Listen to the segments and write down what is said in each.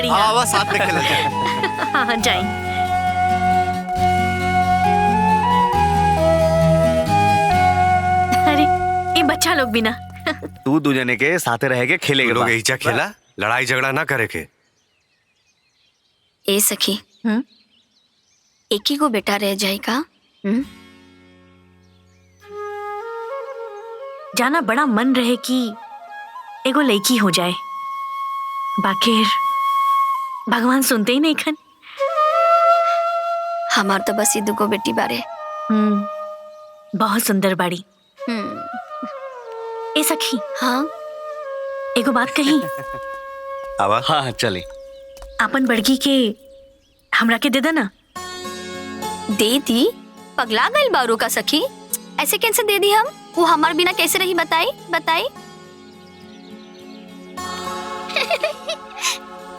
गाड़ी आवा साथ में खेला जाए। हाँ जाए। अरे ये बच्चा लोग भी ना तू दो जने के साथे रह के खेलेगा। लोग ऐसा खेला, लड़ाई झगड़ा ना करे के। ए सखी, एक ही को बेटा रह जाएगा। जाना बड़ा मन रहे कि एगो लड़की हो जाए, बाकिर भगवान सुनते ही नहीं खन। हमार तो बस ये दुगो बेटी बारे। बहुत सुंदर बाड़ी। ए सखी, हाँ एगो बात कही। आवा। हाँ चले। अपन बड़की के हमरा के दे देना। दे दी? पगला गई बारू का सखी, ऐसे कैसे दे दी हम? वो हमार बिना कैसे रही बताई बताई।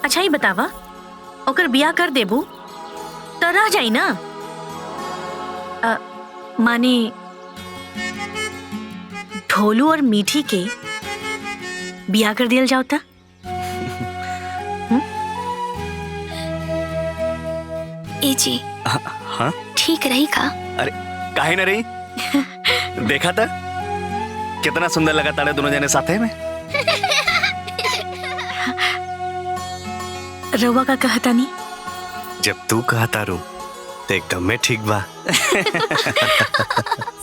अच्छा ही बतावा, ओकर बियाह कर देबू तो रह जाई ना? माने ढोलू और मीठी के बियाह कर दिया जाओ था। ए जी, हाँ ठीक रही का? अरे काहे ना रही। देखा था कितना सुंदर लगा ताड़े दोनों जने साथे में। रवा का कहता नहीं। जब तू कहता रू तो एकदम में ठीक बा।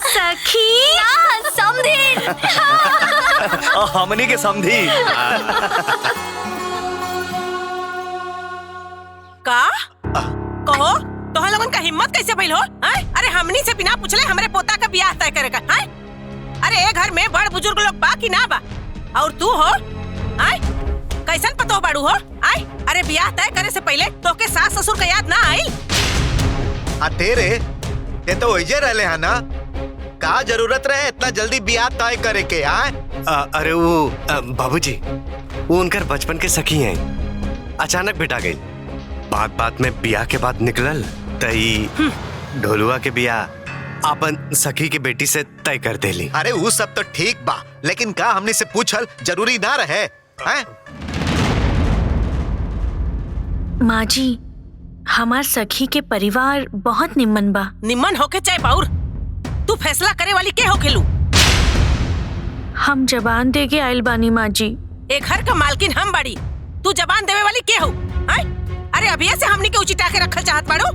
सखी समधी। हमनी के समधी। का कहो तोहर लोगन का हिम्मत कैसे भइल हो? अरे हमनी से बिना पूछले हमरे पोता का ब्याह तय करेगा? अरे ए घर में बड़ बुजुर्ग लोग बा कि ना बा? और तू हो कैसन पतो बाड़ू हो? अरे ब्याह तय करे से पहले तोके सास ससुर का याद ना आइल? तेरे ते तो वही रहले है ना, का जरूरत रहे इतना जल्दी ब्याह तय करे के? अरे वो बाबूजी, वो उनकर बचपन के सखी हैं, अचानक बेटा गई। बात बात में ब्याह के बाद निकलल तई ढोलुआ के ब्याह अपन सखी के बेटी से तय कर देली। अरे वो सब तो ठीक बा, लेकिन का हमने से पूछल जरूरी ना रहे? माँ जी, हमार सखी के परिवार बहुत निम्मन बा। निम्मन होके चाहे बाउर, तू फैसला करे वाली के होखेलू? हम जबान दे के आयल बानी माँ जी। एक घर का मालकिन हम बाड़ी, तू जबान देवे वाली के हो? अरे अभी से हमनी के उचिता के रखल चाहत बाड़ू,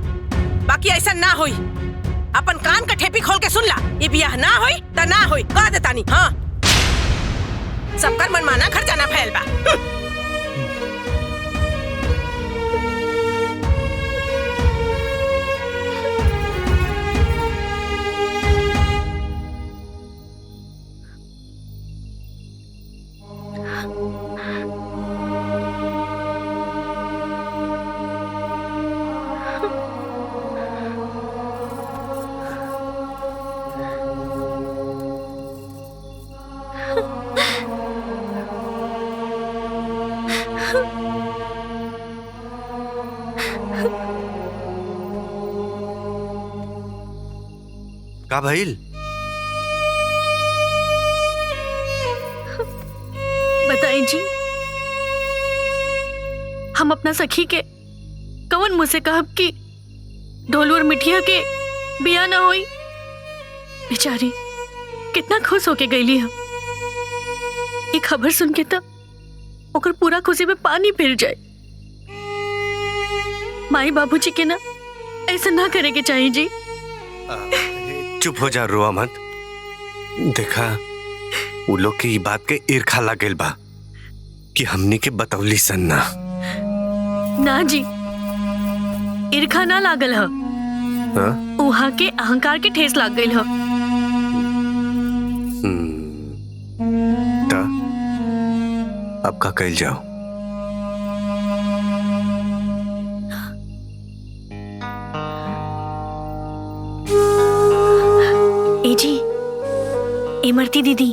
बाकी ऐसा ना होई। अपन कान का ठेपी खोल के सुन ला, ये ब्याह ना होई त ना होई, कह देता नहीं। हाँ, सबकर मनमाना घर जाना फैल बा। का भइल? बताएं जी, हम अपना सखी के कवन मुँह से कहब कि ढोलू और मिठिया के बिया ना होई? बेचारी कितना खुश होके गईली हम। ये खबर सुन के तो ओकर पूरा खुशी में पानी फिर जाए। माई बाबूजी के ना ऐसा ना करे के चाहिए जी। चुप हो जा, रोआ मत। देखा, वो लोग की बात के ईर्खा लागल बा कि हमनी के बतौली सन ना। ना जी, ईर्खा ना लागल ह, उहा के अहंकार के ठेस लाग गइल ह। त अब का कइल जाओ? ए जी, इमरती दीदी,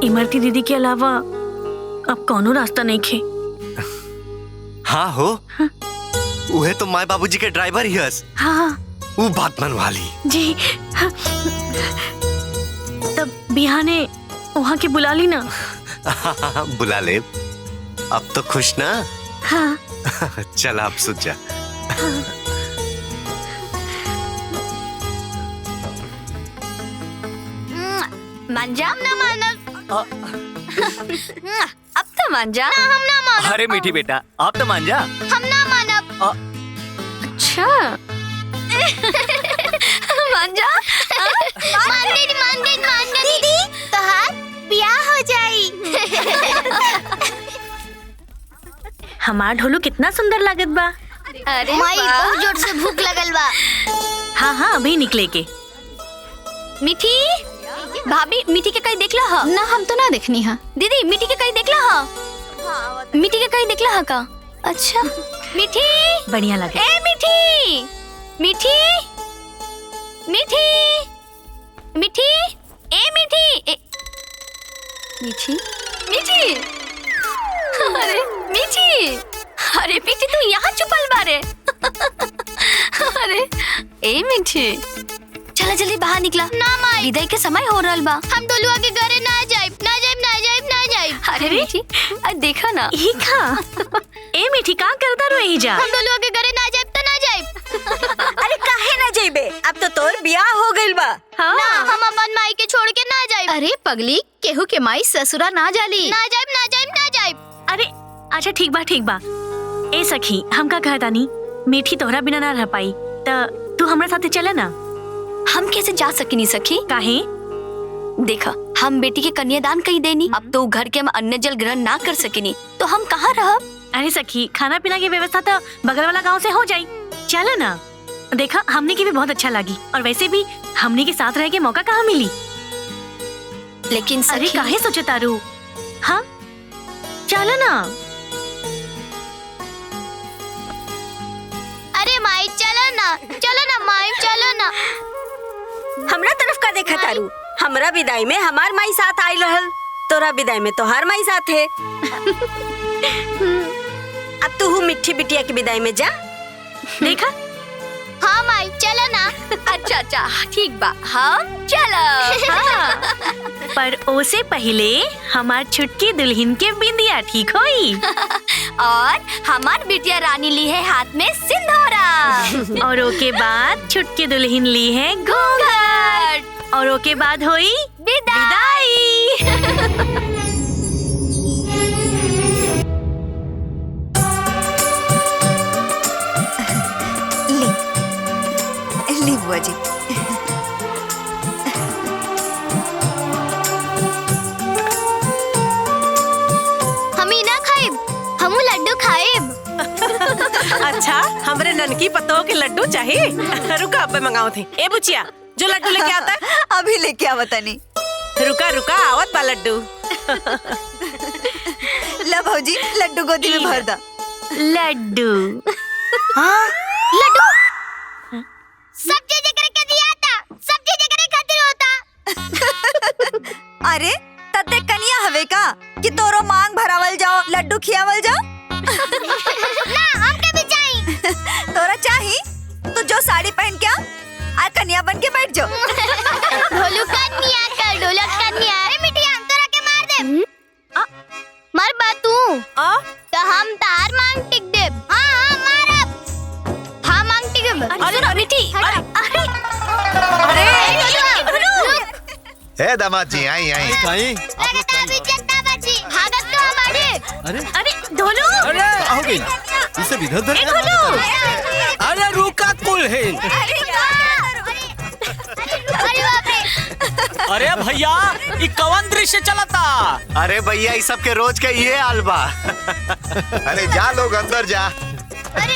इमरती दीदी के अलावा अब कौनो रास्ता नहीं खे। हाँ हो, उहे तो माय बाबूजी के ड्राइवर ही हस। हाँ वो बात मनवा ली जी। हाँ। तब बिहाने वहाँ के बुला ली ना। बुला ले। अब तो खुश ना? हाँ। चल आप सुत जा। मान जा ना मानब। अब तो मान जा। ना, हम ना मानब। अरे मीठी बेटा आप तो मान जा। हम ना मानब। अच्छा मान जा। मान दे दीदी तोहार ब्याह हो जाई। हमार ढोलू कितना सुंदर लागत बा। अरे माई बहुत जोर से भूख लगल बा। हाँ हाँ अभी निकले के। मीठी भाभी मीठी के कहीं देखला हा? ना हम तो ना देखनी हा। दीदी मीठी के कहीं देखला हा? मीठी के कहीं देखला हा का? अच्छा मीठी बढ़िया लगे। ए मीठी मीठी मीठी मीठी ए मीठी मीठी मीठी अरे मीठी अरे मीठी तू यहाँ छुपल बारे। अरे ए मीठी चला जल्दी बाहर निकला। ना माई विदाई के समय हो रहल बा। हम डोलुआ के घरे ना जाइब। अरे मीठी देखा ना ई का ए मीठी का करता रो यही जा। हम डोलुआ के घरे ना जाइब त ना जाइब। अरे काहे ना जइबे? अब तो तोर बियाह हो गइल बा। हाँ। ना हम अपन माई के छोड़ के ना जाइब। अरे पगली केहू के माई ससुरा ना जाली। ना जाइब। अरे अच्छा ठीक बा। ए सखी हम का कहता नी मीठी तोहरा बिना ना रह पाई त तू हमरा साथे चले ना। हम कैसे जा सकिनी सखी? काहे? देखा हम बेटी के कन्यादान कही देनी। अब तो घर के हम अन्न जल ग्रहण ना कर सकिनी तो हम कहाँ रहब? अरे सखी खाना पीना की व्यवस्था तो बगल वाला गांव से हो जाई। चलो ना। देखा हमने की भी बहुत अच्छा लगी और वैसे भी हमने के साथ रह के मौका कहाँ मिली। लेकिन अरे सखी काहे सोचे तारू? हाँ चलो ना। अरे माई चलो ना माई चलो ना। हमरा तरफ का देखा तारू? हमरा विदाई में हमार माई साथ आई रहल, तोरा विदाई में तोहार माई साथ है। अब तू मिट्ठी बिटिया की विदाई में जा। देखा हाँ माई चलो ना। अच्छा ठीक बा हम चलो। हाँ। पर ओसे पहले हमार छुटकी दुल्हन के बिंदिया ठीक होई। और हमार बिटिया रानी ली है हाथ में सिंदूरा। और ओके बाद छुटकी दुल्हन ली है घूंघट। और ओके बाद होई विदाई। ली बुआ जी। हम ना खाइब, हमू लड्डू खाइब। अच्छा हमरे ननकी पतों के लड्डू चाहिए? रुका अब मंगाओ थे। ए बुचिया जो लड्डू लेके आता है अभी लेके आवता नहीं। रुका आवत बा लड्डू। ला भौजी लड्डू गोदी में भर दा। लड्डू। हाँ लड्डू सब चीजें करके दिया था, सब चीजें करे खातिर होता। अरे तते कनिया हवे का कि तोरो मांग भरावल जाओ लड्डू खियावल जाओ। ना हमके भी चाहिए। तोरा चाही तो जो साड़ी पहन के आ कन्या बन के बैठ जाओ। ढोलक कन्या अरे मिटिया तोरा के मार दे। मर बा तू तो हम तार मांग टिक दे। हाँ मारब। हाँ मांग टिक दे। अरे मिठी ए दामाद जी आई भागत तो हमारे। अरे ढोलू। हो गई इसे इधर अरे रुका कुल है। अरे बाप रे। अरे भैया ये कौन दृश्य चलता? अरे भैया इस सब के रोज के ये हाल बा। अरे जा लोग अंदर जा। अरे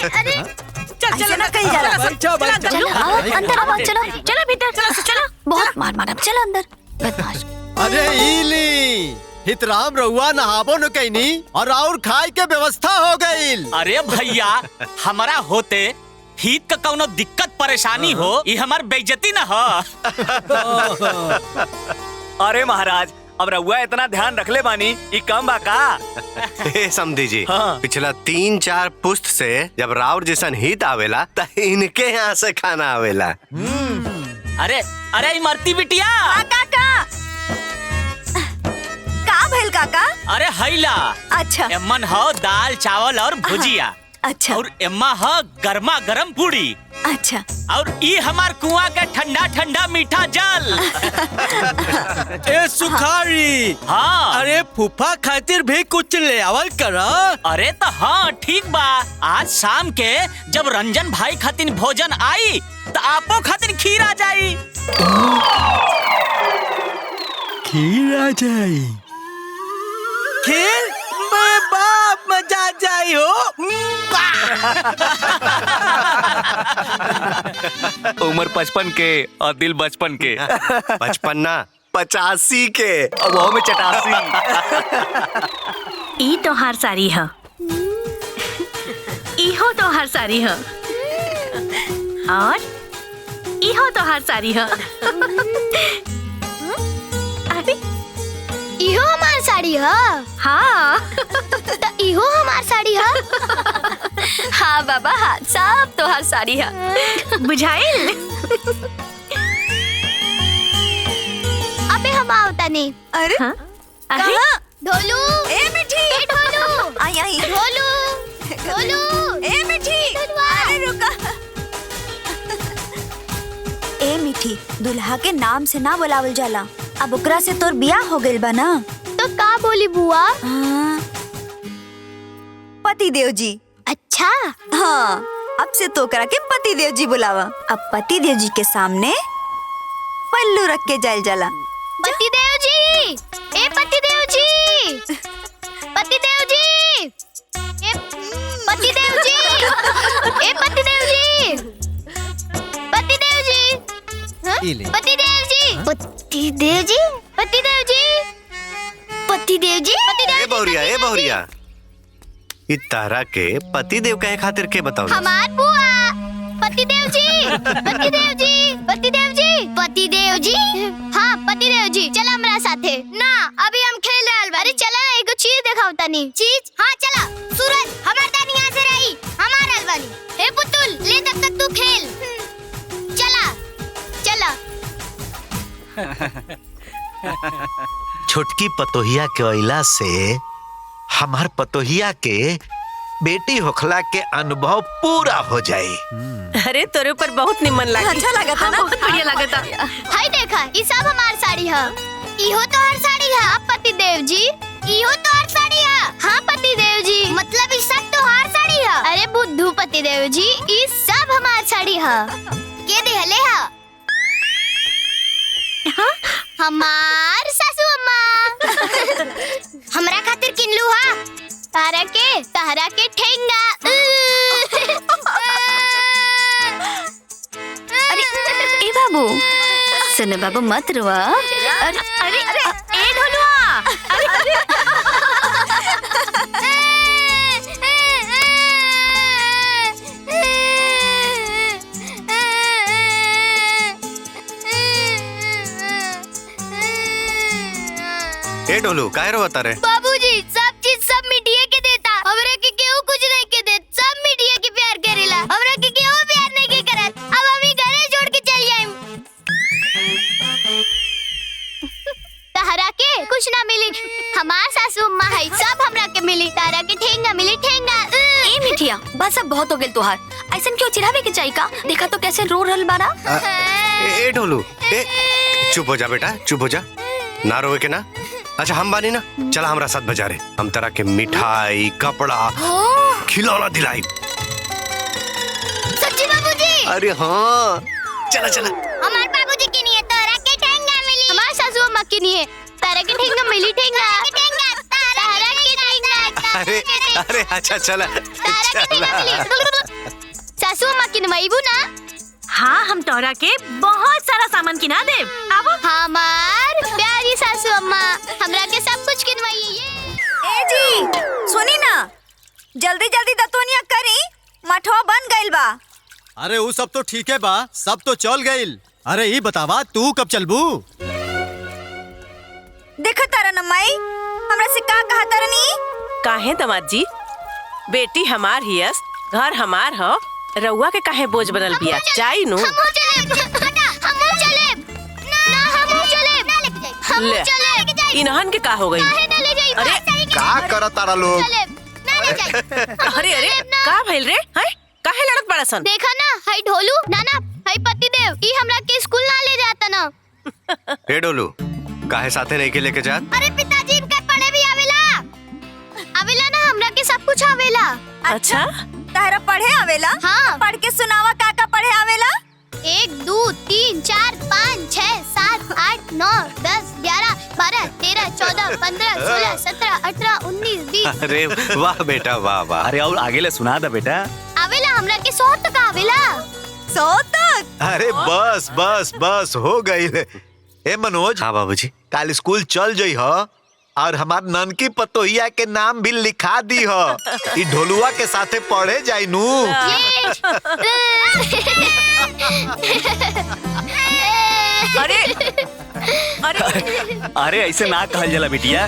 चल ना कहीं जा। चलो आओ अंदर आओ चलो भीतर चलो। बहुत मार चलो अंदर बदमाश। अरे इली हितराम रहुआ नहाबो न कैनी और खाए के व्यवस्था हो गई। अरे भैया हमारा होते हित का कौनो दिक्कत परेशानी हो ये हमार बेइज्जती न हो। अरे महाराज अब रहुआ इतना ध्यान रख ले बानी ये कम बा का? हे समझी जी हाँ। पिछला 3-4 पुस्त से जब राउर जैसन हित आवेला त इनके यहाँ से खाना आवेला। अरे इमरती बिटिया काका का भइल काका? अरे हैला अच्छा एमन हो दाल चावल और भुजिया। अच्छा और एम्मा हो गर्मा गर्म पूड़ी। अच्छा और ई हमार कुआं के ठंडा ठंडा मीठा जल। ए सुखारी। हाँ अरे फूफा खातिर भी कुछ ले आवल करा। अरे तो हाँ ठीक बा, आज शाम के जब रंजन भाई खातिर भोजन आई तो आपो खातिर खीर आ जाई। खीर आ जाई। खीर बे बाप मजा आ जाई हो। उम्र 55 के और दिल बचपन के। 55 ना 85 के। अब वो में 88। ई तोहार साड़ी है, इहो तोहार साड़ी है, और इहो तोहार साड़ी है। अरे इहो हमार साड़ी है। हाँ तो इहो हमार साड़ी है। हाँ बाबा हाँ, सब तोहार साड़ी है, बुझाइल। अबे हम आवता नहीं। अरे हाँ? अरे कहाँ? ढोलू ए मिठी। ए ढोलू आई आई ढोलू ढोलू ए मिठी। ढोलुआ। अरे रुका। ए मिठी, दुल्हा के नाम से ना बुलावल जाला। अब ओकरा से तोर बियाह हो गइल बा ना। तो का बोली बुआ? पति देव जी। अच्छा हाँ, अब से तो ओकरा के पति देव जी बुलावा। अब पति देव जी के सामने पल्लू रख के जाइल जाला। पति देव जी, ए पति देव जी, पति देव जी, ए पति देव जी, ए पति देव जी, पति देव जी, हाँ? ई ले। पति देव जी, पति देव जी, पति देव जी, पति देव जी, पति देव ए बहुरिया, ए बहुरिया, इ तारा के पति देव कहे खातिर के बताओ। हमार बुआ, पति देव जी, पति देव जी, पति देव जी, पति देव जी, हाँ पति देव जी, चला हमारा साथे। ना अभी हम खेल रहल बानी, चला ना एगो चीज दिखाओ तनी। चीज? हाँ चला। सूरज हमार दानी यहाँ से रही, हमार रहल बानी। हे पुतुल ले तब तक तू खेल। चला चला। छोटकी पतोहिया के अइला से हमार पतोहिया के बेटी होखला के अनुभव पूरा हो जाए। अरे तोरे ऊपर बहुत निमन लगी। अच्छा लगा था ना। बहुत बढ़िया लगा था। हाय देखा, ये सब हमार साड़ी है। इहो तो हर साड़ी है। अब पति देव जी, इहो तो हर साड़ी है। हाँ पति देव जी, मतलब ये सब तो हर साड़ी है। अरे बुद्धू पति देव जी, ये सब हमार साड़ी है। के देहले है? हमार सासू अम्मा। हमरा खातिर किनलू हा। तारा के ठेंगा। अरे ए बाबू, सुनो बाबू मत रोआ। अरे अरे ए ढोलुआ, अरे ए ढोलू काहे रो बता रे? बाबूजी सब चीज सब मिठिया के देता। हमरा के केहू कुछ नहीं के देत। सब मिठिया के प्यार करेला। हमरा के केहू प्यार नहीं के करत। अब हम ही घरे छोड़ के चल जाएम। तारा के कुछ ना मिली। हमार सासू अम्मा है, सब हमरा के मिली। तारा के ठेंगा मिली, ठेंगा। ए मिठिया, बस अब बहुत हो गेल तोहार। ऐसन क्यों चिढ़ावे के चाहिए का? देखा तो कैसे रो रहल बारा। ए ढोलू, ए चुप हो जा बेटा, चुप हो जा। ना रोए के ना। अच्छा हम बानी ना, चला हमरा साथ बाजारे। हम तरह के मिठाई, कपड़ा, खिलौना दिलाई। सच्ची बाबूजी? अरे हाँ, चला चला। हमार बाबूजी की नहीं है, तारा के ठेंगा मिली। हमार सासू अम्मा की नहीं है, तारा के ठेंगा मिली, ठेंगा। तारा के ठेंगा। अरे अरे अच्छा चला तारा के ठेंगा चला। मिली। सासू अम्मा की नवाईबू ना? हाँ, हम तोहरा के बहुत सारा सामान किना देब। अब हमार प्यारी सासू अम्मा हमरा के सब कुछ किनवाई है। ए जी सुनी ना, जल्दी जल्दी दतोनिया करी, मठवा बन गइल बा। अरे वो सब तो ठीक है बा, सब तो चल गइल। अरे ये बतावा तू कब चलबू? देखा तारा न माई, हमरा से का कहा तारनी? काहे दमाद जी, बेटी हमार हियस, घर हमार हो, रउआ के काहे बोझ बनल बिया? जाई नु। हमहू चलेब। हमहू चलेब। ना हमहू चलेब। हमहू ले, चलेब। इन्हन के का हो गई? काहे ना ले जाई? अरे का करत तारा लोग? चले ना ले जाए। अरे अरे का भइल रे? हैं काहे लड़त बड़ा सन? देखा ना हाई ढोलू नाना हाई पतिदेव ई हमरा के स्कूल ना ले जाता ना। ए डोलू काहे साथे नहीं के लेके जात? अरे पिताजी इनका पढ़े भी आवेला आवेला ना हमरा के सब कुछ आवेला। अच्छा तारा पढ़े आवेला? हाँ। पढ़ के सुनावा का पढ़े आवेला? 1 2 3 4 5 6 7 8 9 10 11 12 13 14 15 16 17 18 19 20 अरे वाह बेटा वाह वाह। अरे और आगे ले सुना दा बेटा। आवेला हमरा के 100 तक आवेला। 100 तक? अरे बस बस बस हो गई। ए मनोज, हाँ बाबूजी। कल स्कूल चल जई हो और हमार ननकी पतोहिया के नाम भी लिखा दी हो। ई ढोलुआ के साथे पढ़े जाई नू। अरे अरे अरे ऐसे ना कहल जाला बिटिया।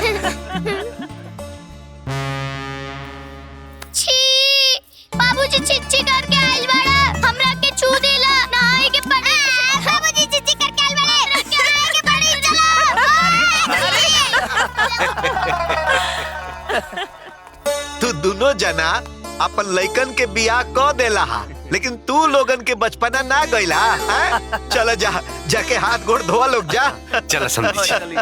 छी बाबूजी छिच्ची करके आइल बड़ा हमरा के छू देला नहाए के पड़ी। बाबूजी छिच्ची करके आइल बड़ा हमरा के नहाए के पड़ी। चलो तू दोनों जना अपन लइकन के बियाह क देला हा, लेकिन तू लोगन के बचपना ना गइला हैं? चल जा, जाके हाथ गोड़ धोवा लोग जा। चलो समझी।